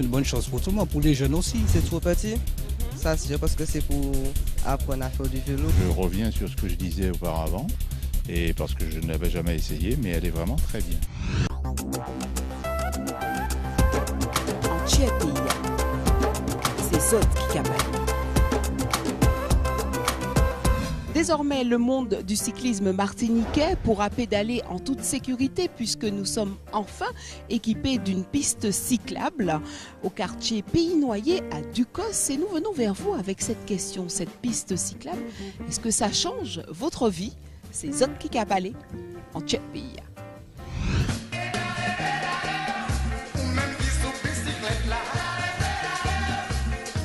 C'est une bonne chose pour tout le monde, pour les jeunes aussi. C'est trop petit. Ça, c'est parce que c'est pour apprendre à faire du vélo. Je reviens sur ce que je disais auparavant, et parce que je ne l'avais jamais essayé, mais elle est vraiment très bien. En Tchèque, c'est Zot qui cabane. Désormais, le monde du cyclisme martiniquais pourra pédaler en toute sécurité puisque nous sommes enfin équipés d'une piste cyclable au quartier Pays Noyer à Ducos. Et nous venons vers vous avec cette question, cette piste cyclable, est-ce que ça change votre vie? C'est Zot qui cabale en Tchèque.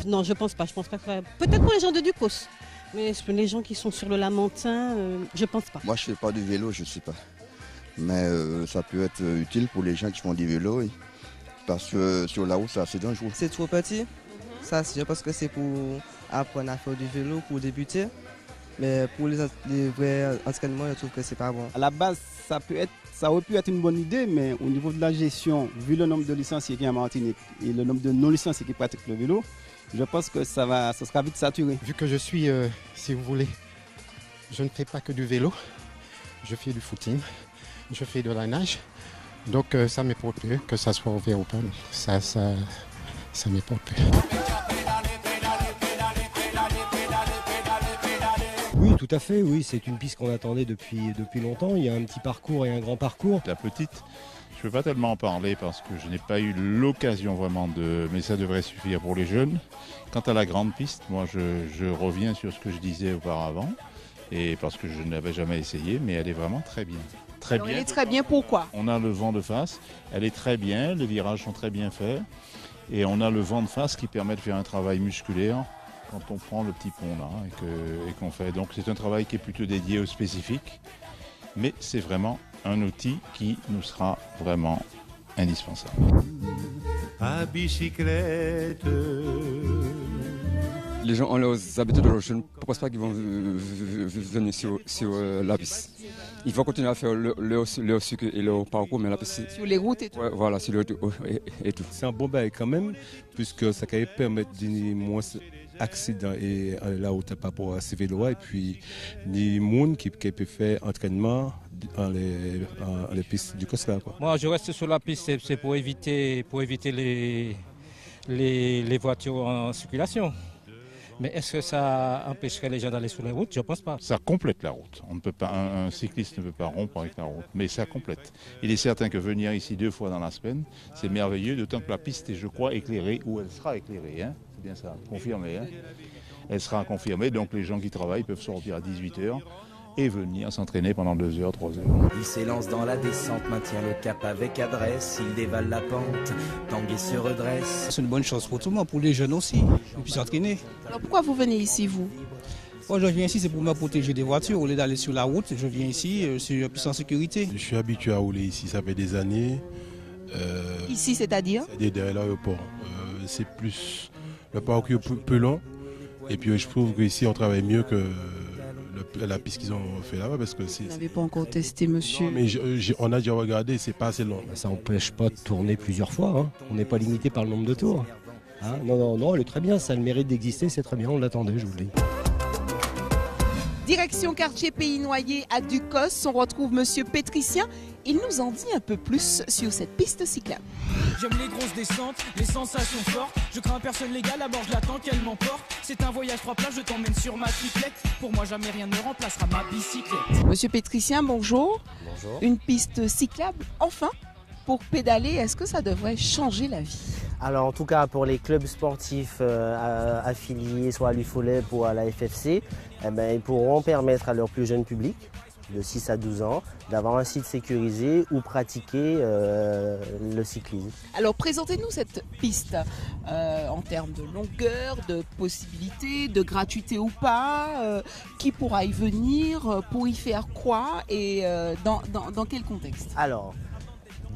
Non, je pense pas. Peut-être pour les gens de Ducos. Mais les gens qui sont sur le Lamentin, je pense pas. Moi, je ne fais pas du vélo, je ne sais pas. Mais ça peut être utile pour les gens qui font du vélo. Oui. Parce que sur la route, c'est assez dangereux. C'est trop petit. Ça, c'est parce que c'est pour apprendre à faire du vélo, pour débuter. Mais pour les vrais entraînements, je trouve que c'est pas bon. À la base, ça aurait pu être une bonne idée, mais au niveau de la gestion, vu le nombre de licenciés qu'il y a en Martinique et le nombre de non-licenciés qui pratiquent le vélo, je pense que ça sera vite saturé. Vu que je suis, si vous voulez, je ne fais pas que du vélo, je fais du footing, je fais de la nage, donc ça m'importe peu, que ça soit au vélo ou pas, ça m'importe peu. Oui, tout à fait, oui, c'est une piste qu'on attendait depuis longtemps, il y a un petit parcours et un grand parcours. La petite, je ne peux pas tellement en parler parce que je n'ai pas eu l'occasion vraiment mais ça devrait suffire pour les jeunes. Quant à la grande piste, moi je reviens sur ce que je disais auparavant, et parce que je ne l'avais jamais essayé, mais elle est vraiment très bien. Très Alors, bien. elle est très bien, pourquoi? On a le vent de face, elle est très bien, les virages sont très bien faits, et on a le vent de face qui permet de faire un travail musculaire quand on prend le petit pont là et qu'on fait. Donc c'est un travail qui est plutôt dédié aux spécifiques, mais c'est vraiment un outil qui nous sera vraiment indispensable. À bicyclette. Les gens ont leurs habitudes, je ne pense pas qu'ils vont venir sur la piste. Ils vont continuer à faire leur cycle et leur parcours, mais la piste... Sur les routes et tout. Ouais, voilà, sur les routes et tout. C'est un bon bail quand même, puisque ça peut permettre de moins d'accidents et la route par rapport à ces vélos, et puis des gens qui peuvent faire entraînement dans les pistes du Costa. Moi, je reste sur la piste, c'est pour éviter les voitures en circulation. Mais est-ce que ça empêcherait les gens d'aller sur les routes? Je ne pense pas. Ça complète la route. On ne peut pas, un cycliste ne peut pas rompre avec la route, mais ça complète. Il est certain que venir ici 2 fois dans la semaine, c'est merveilleux, d'autant que la piste est, je crois, éclairée, ou elle sera éclairée. Hein, c'est bien ça, confirmé. Hein. Elle sera confirmée, donc les gens qui travaillent peuvent sortir à 18h et venir s'entraîner pendant 2 heures, 3 heures. Il s'élance dans la descente, maintient le cap avec adresse, il dévale la pente, Tanguy se redresse. C'est une bonne chose pour tout le monde, pour les jeunes aussi, et puis s'entraîner. Alors pourquoi vous venez ici, vous? Moi, je viens ici, c'est pour me protéger des voitures. Au lieu d'aller sur la route, je viens ici, je suis plus en sécurité. Je suis habitué à rouler ici, ça fait des années. Ici, c'est-à-dire? C'est derrière l'aéroport. C'est plus le parcours plus long, et puis je trouve qu'ici, on travaille mieux que la piste qu'ils ont fait là-bas, parce que c'est... Vous n'avez pas encore testé, monsieur? Non, mais on a déjà regardé, c'est pas assez long. Ça n'empêche pas de tourner plusieurs fois, hein. On n'est pas limité par le nombre de tours. Hein, non, elle est très bien, ça a le mérite d'exister, c'est très bien, on l'attendait, je vous le dis. Direction quartier Pays Noyer à Ducos, on retrouve monsieur Pétricien. Il nous en dit un peu plus sur cette piste cyclable. J'aime les grosses descentes, les sensations fortes. Je crains personne les gars, d'abord je l'attends qu'elle m'emporte. C'est un voyage 3 places, je t'emmène sur ma cyclette. Pour moi jamais rien ne remplacera ma bicyclette. Monsieur Pétricien, bonjour. Bonjour. Une piste cyclable, enfin, pour pédaler, est-ce que ça devrait changer la vie? Alors en tout cas pour les clubs sportifs affiliés soit à l'UFOLEP ou à la FFC, ils pourront permettre à leur plus jeune public, de 6 à 12 ans, d'avoir un site sécurisé où pratiquer le cyclisme. Alors présentez-nous cette piste en termes de longueur, de possibilités, de gratuité ou pas, qui pourra y venir, pour y faire quoi et dans quel contexte? Alors,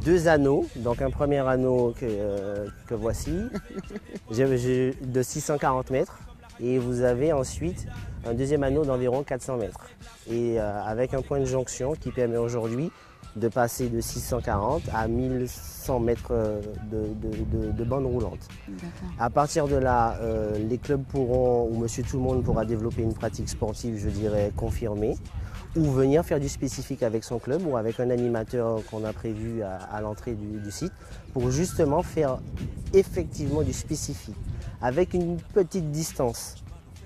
2 anneaux, donc un premier anneau que voici, de 640 mètres, et vous avez ensuite un deuxième anneau d'environ 400 mètres, et avec un point de jonction qui permet aujourd'hui de passer de 640 à 1100 mètres de bande roulante. À partir de là, les clubs pourront, ou Monsieur Tout le Monde pourra développer une pratique sportive, je dirais, confirmée, ou venir faire du spécifique avec son club ou avec un animateur qu'on a prévu à l'entrée du site pour justement faire effectivement du spécifique. Avec une petite distance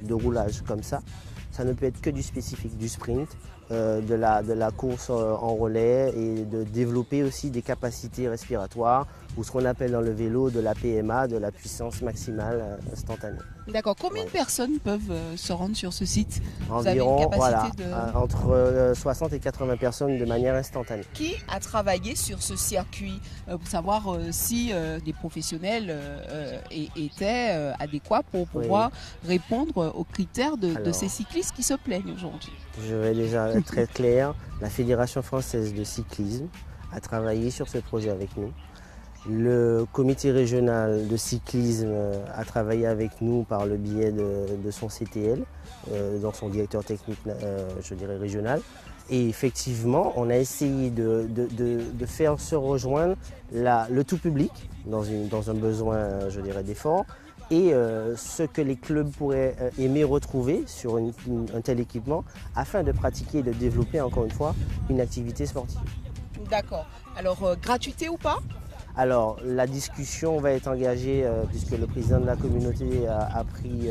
de roulage comme ça ne peut être que du spécifique, du sprint, de la course en relais et de développer aussi des capacités respiratoires ou ce qu'on appelle dans le vélo de la PMA, de la puissance maximale instantanée. D'accord. Combien de personnes peuvent se rendre sur ce site? Vous Environ, avez une capacité entre 60 et 80 personnes de manière instantanée. Qui a travaillé sur ce circuit pour savoir si des professionnels étaient adéquats pour pouvoir répondre aux critères de ces cyclistes qui se plaignent aujourd'hui? Je vais déjà être très clair. La Fédération française de cyclisme a travaillé sur ce projet avec nous. Le comité régional de cyclisme a travaillé avec nous par le biais de son CTL, dans son directeur technique, je dirais, régional. Et effectivement, on a essayé de faire se rejoindre le tout public dans un besoin, je dirais, d'effort. Et ce que les clubs pourraient aimer retrouver sur un tel équipement afin de pratiquer et de développer, encore une fois, une activité sportive. D'accord. Alors, gratuité ou pas? Alors, la discussion va être engagée puisque le président de la communauté a pris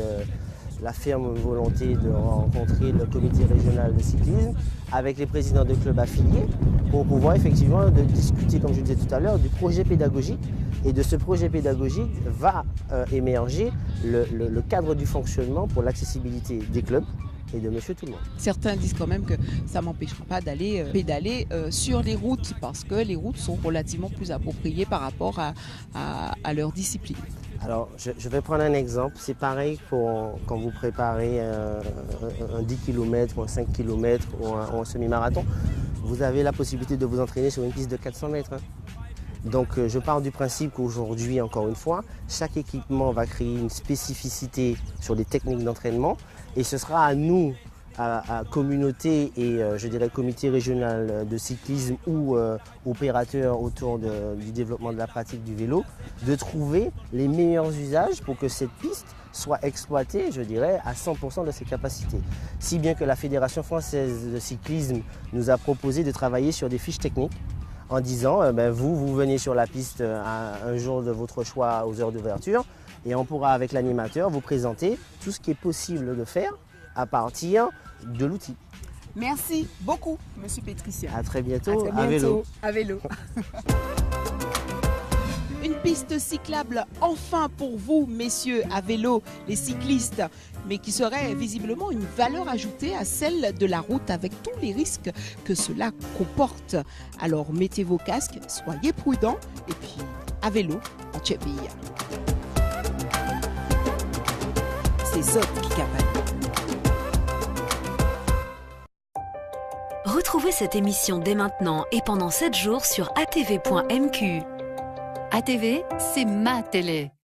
la ferme volonté de rencontrer le comité régional de cyclisme avec les présidents de clubs affiliés pour pouvoir effectivement discuter, comme je disais tout à l'heure, du projet pédagogique. Et de ce projet pédagogique va émerger le cadre du fonctionnement pour l'accessibilité des clubs et de Monsieur Tout le Monde. Certains disent quand même que ça ne m'empêchera pas d'aller pédaler sur les routes parce que les routes sont relativement plus appropriées par rapport à leur discipline. Alors, je vais prendre un exemple. C'est pareil quand vous préparez un 10 km ou un 5 km ou un semi-marathon. Vous avez la possibilité de vous entraîner sur une piste de 400 mètres. Donc, je pars du principe qu'aujourd'hui, encore une fois, chaque équipement va créer une spécificité sur les techniques d'entraînement. Et ce sera à nous, à communauté et je dirais comité régional de cyclisme ou opérateurs autour du développement de la pratique du vélo, de trouver les meilleurs usages pour que cette piste soit exploitée, je dirais, à 100% de ses capacités. Si bien que la Fédération française de cyclisme nous a proposé de travailler sur des fiches techniques en disant vous venez sur la piste un jour de votre choix aux heures d'ouverture et on pourra avec l'animateur vous présenter tout ce qui est possible de faire à partir de l'outil. Merci beaucoup, Monsieur Pétricien. À très bientôt, à vélo. À vélo. Une piste cyclable enfin pour vous, messieurs, à vélo, les cyclistes, mais qui serait visiblement une valeur ajoutée à celle de la route avec tous les risques que cela comporte. Alors mettez vos casques, soyez prudents et puis à vélo, en Tchépille. C'est Zot qui capane. Retrouvez cette émission dès maintenant et pendant 7 jours sur atv.mq. ATV, c'est ma télé.